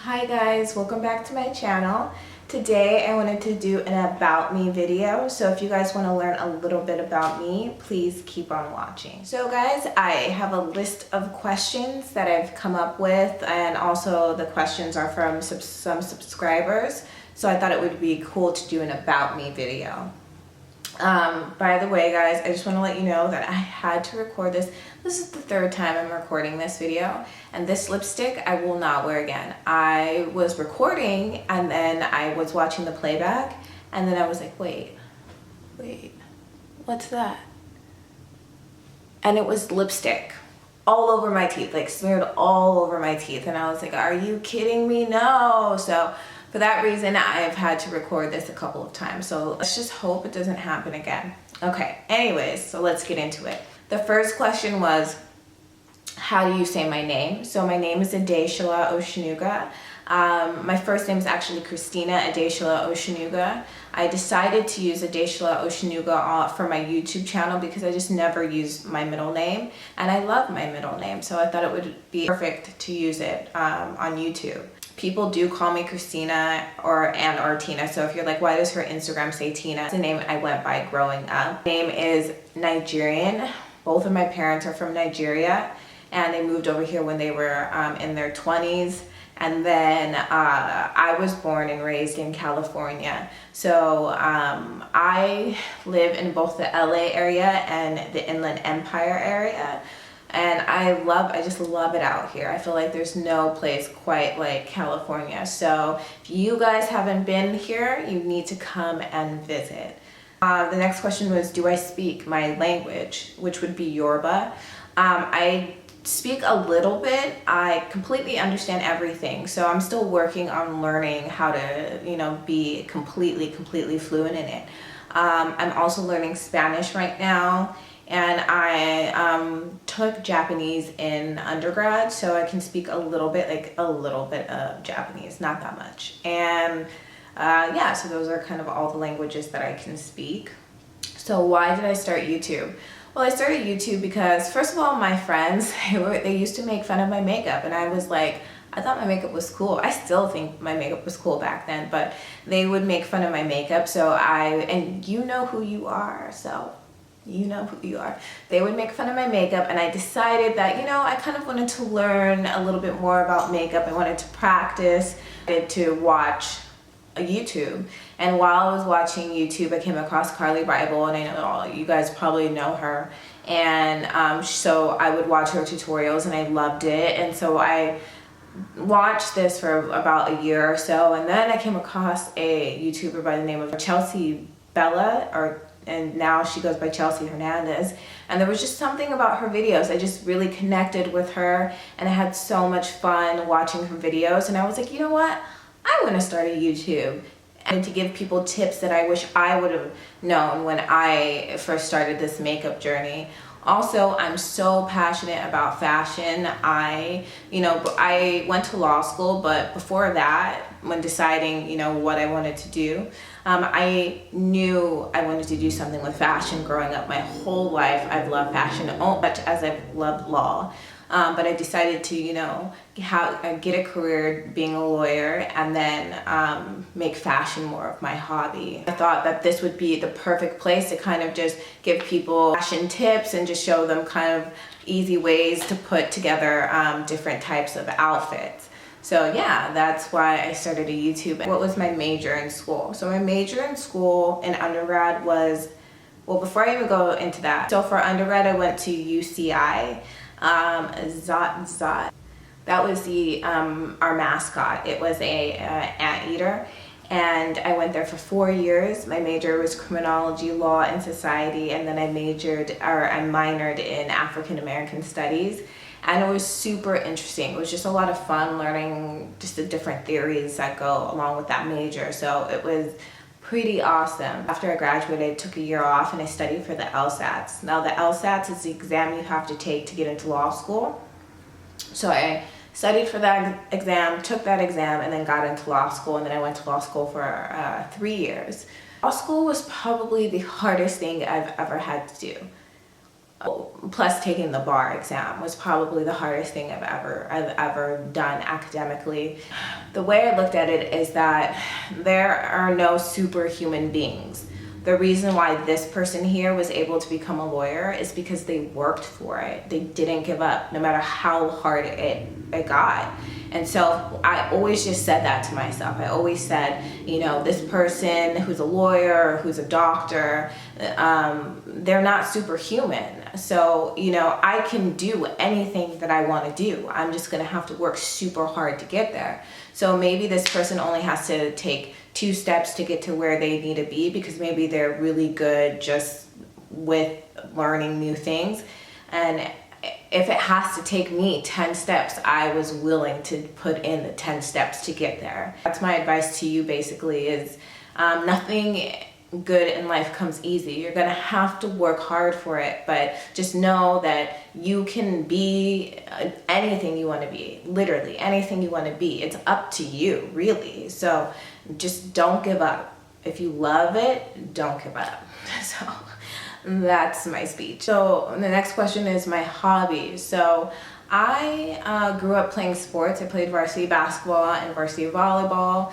Hi guys, welcome back to my channel. Today I wanted to do an about me video, so if you guys want to learn a little bit about me, please keep on watching. So guys, I have a list of questions that I've come up with, and also the questions are from some subscribers, so I thought it would be cool to do an about me video. By the way guys, I just want to let you know that I had to record this. This is the third time I'm recording this video, and this lipstick I will not wear again. I was recording and then I was watching the playback and then I was like, wait, what's that? And it was lipstick all over my teeth, like smeared all over my teeth, and I was like, are you kidding me? No. So for that reason, I've had to record this a couple of times. So let's just hope it doesn't happen again. Okay, anyways, so let's get into it. The first question was, how do you say my name? So my name is Adeshola Osunuga. My first name is actually Christina Adeshola Osunuga. I decided to use Adeshola Osunuga for my YouTube channel because I just never used my middle name, and I love my middle name, so I thought it would be perfect to use it on YouTube. People do call me Christina or Tina, so if you're like, why does her Instagram say Tina? It's the name I went by growing up. My name is Nigerian. Both of my parents are from Nigeria, and they moved over here when they were in their 20s. And then I was born and raised in California. So I live in both the LA area and the Inland Empire area. And I just love it out here. I feel like there's no place quite like California. So if you guys haven't been here, you need to come and visit. The next question was, do I speak my language, which would be Yoruba? I speak a little bit. I completely understand everything. So I'm still working on learning how to, be completely fluent in it. I'm also learning Spanish right now. And I took Japanese in undergrad, so I can speak a little bit of Japanese, not that much. And yeah, so those are kind of all the languages that I can speak. So why did I start YouTube? Well, I started YouTube because, first of all, my friends, they used to make fun of my makeup, and I was like, I thought my makeup was cool. I still think my makeup was cool back then, but they would make fun of my makeup, and you know who you are, so you know who you are. They would make fun of my makeup, and I decided that, I kind of wanted to learn a little bit more about makeup. I wanted to practice, to watch YouTube. And while I was watching YouTube, I came across Carly Bible, and I know you guys probably know her. And so I would watch her tutorials, and I loved it. And so I watched this for about a year or so, and then I came across a YouTuber by the name of Chelsea Bella, and now she goes by Chelsea Hernandez, and there was just something about her videos. I just really connected with her, and I had so much fun watching her videos, and I was like, you know what, I want to start a YouTube and to give people tips that I wish I would have known when I first started this makeup journey. Also, I'm so passionate about fashion. I went to law school, but before that, when deciding, what I wanted to do, I knew I wanted to do something with fashion. Growing up my whole life, I've loved fashion as much as I've loved law. But I decided to, get a career being a lawyer, and then make fashion more of my hobby. I thought that this would be the perfect place to kind of just give people fashion tips and just show them kind of easy ways to put together different types of outfits. So yeah, that's why I started a YouTube. What was my major in school? So my major in school in undergrad was, well, before I even go into that, so for undergrad I went to UCI. Zot. That was our mascot. It was a anteater, and I went there for 4 years. My major was criminology, law, and society, and then I minored in African American studies, and it was super interesting. It was just a lot of fun learning just the different theories that go along with that major. So it was pretty awesome. After I graduated, I took a year off and I studied for the LSATs. Now the LSATs is the exam you have to take to get into law school. So I studied for that exam, took that exam, and then got into law school, and then I went to law school for 3 years. Law school was probably the hardest thing I've ever had to do. Plus taking the bar exam was probably the hardest thing I've ever done academically. The way I looked at it is that there are no superhuman beings. The reason why this person here was able to become a lawyer is because they worked for it. They didn't give up, no matter how hard it got. And so I always just said that to myself. I always said, you know, this person who's a lawyer or who's a doctor, they're not superhuman. So, you know, I can do anything that I want to do. I'm just going to have to work super hard to get there. So maybe this person only has to take 2 steps to get to where they need to be, because maybe they're really good just with learning new things. And if it has to take me 10 steps, I was willing to put in the 10 steps to get there. That's my advice to you basically, is nothing good in life comes easy. You're gonna have to work hard for it, but just know that you can be anything you want to be, literally anything you want to be. It's up to you, really. So just don't give up. If you love it, don't give up. So that's my speech. So the next question is my hobbies. So I grew up playing sports. I played varsity basketball and varsity volleyball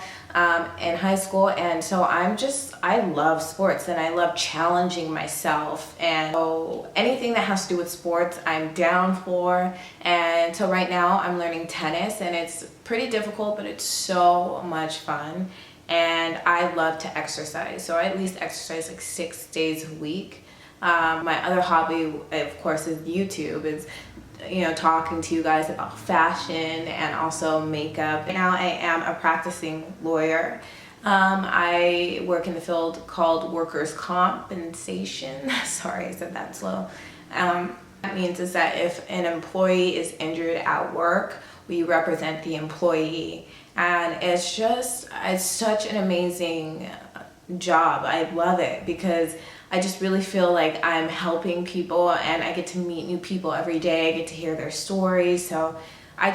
in high school, and so I love sports and I love challenging myself, and so anything that has to do with sports I'm down for. And so right now I'm learning tennis, and it's pretty difficult, but it's so much fun. And I love to exercise, so I at least exercise like 6 days a week. My other hobby, of course, is YouTube. Is, you know, talking to you guys about fashion and also makeup. Now I am a practicing lawyer. I work in the field called workers' compensation. Sorry, I said that slow. That means is that if an employee is injured at work, we represent the employee. And it's such an amazing job. I love it because I just really feel like I'm helping people, and I get to meet new people every day. I get to hear their stories. So I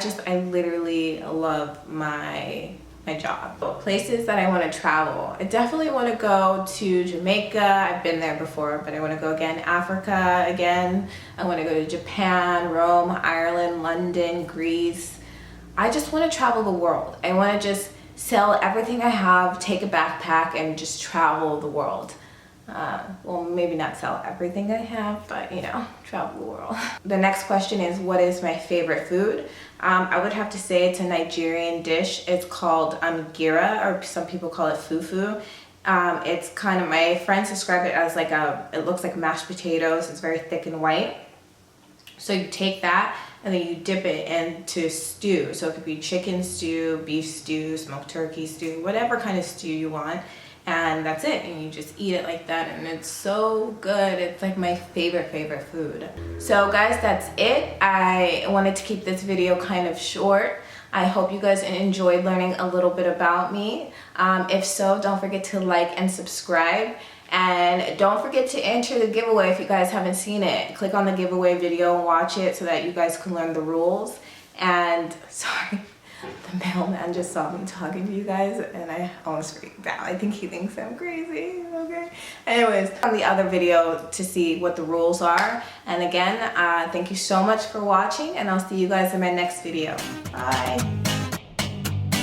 literally love my job. Places that I want to travel. I definitely want to go to Jamaica. I've been there before, but I want to go again. Africa again. I want to go to Japan, Rome, Ireland, London, Greece. I just want to travel the world. I want to just sell everything I have, take a backpack, and just travel the world. Well, maybe not sell everything I have, but, you know, travel the world. The next question is, what is my favorite food? I would have to say it's a Nigerian dish. It's called gira, or some people call it fufu. It's kind of, my friends describe it as like it looks like mashed potatoes. It's very thick and white. So you take that and then you dip it into stew. So it could be chicken stew, beef stew, smoked turkey stew, whatever kind of stew you want. And that's it, and you just eat it like that, and it's so good. It's like my favorite food. So guys, that's it. I wanted to keep this video kind of short. I hope you guys enjoyed learning a little bit about me. If so, don't forget to like and subscribe. And don't forget to enter the giveaway if you guys haven't seen it. Click on the giveaway video and watch it so that you guys can learn the rules. And sorry, the mailman just saw me talking to you guys and I almost freaked out. I think he thinks I'm crazy, okay? Anyways, on the other video to see what the rules are. And again, thank you so much for watching, and I'll see you guys in my next video. Bye.